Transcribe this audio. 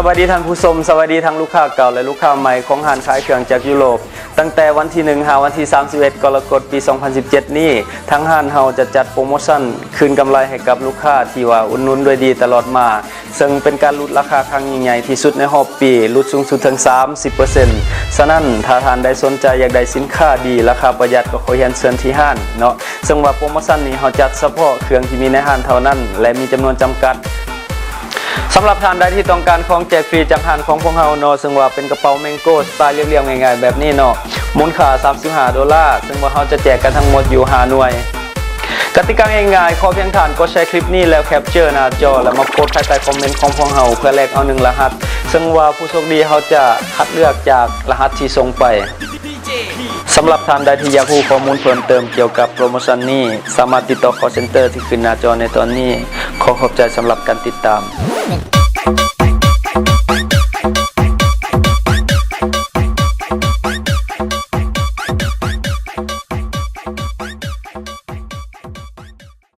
วัสดีท่านผู้ชมสวัสดีทั้งลูกค้าเก่าและลูกค้าใหม่ของห้างขายเครื่องจากยุโรปตั้งแต่วันที่1หาวันที่31กรกฎาคมปี 2017 นี้ทั้งห้างเฮาจะจัดโปรโมชั่นคืนกำไรให้กับลูกค้าที่ว่าอุดหนุนด้วยดีตลอดมาซึ่งเป็นการลดราคาครั้งยิ่งใหญ่ที่สุดในรอบปีลดสูงสุดถึง 30% ฉะนั้นถ้าท่านใดสนใจอยากได้สินค้าดีราคาประหยัดก็ขอเรียนเชิญที่ห้างเนาะซึ่งว่าโปรโมชั่นนี้เฮาจัดเฉพาะเครื่องที่มีในห้างเท่านั้นและมีจำนวนจำกัดสำหรับท่านใดที่ต้องการของแจกฟรีจากห้างของพวกเราเนาะซึ่งว่าเป็นกระเป๋าแมงโก้สไตล์เรียบๆง่ายๆแบบนี้เนาะมูลค่า$35ซึ่งว่าเราจะแจกกันทั้งหมดอยู่5หน่วยกติกาง่ายๆขอเพียงท่านกดแชร์คลิปนี้แล้วแคปเจอร์หน้าจอแล้วมาโพสต์ภายใต้คอมเมนต์ของพวกเราเพื่อแลกเอา1รหัสซึ่งว่าผู้โชคดีเขาจะคัดเลือกจากรหัสที่ส่งไปสำหรับท่านใดที่อยากรู้ข้อมูลเพิ่มเติมเกี่ยวกับโปรโมชั่นนี้สามารถติดต่อ call center ที่ขึ้นหน้าจอในตอนนี้ขอขอบใจสำหรับการติดตาม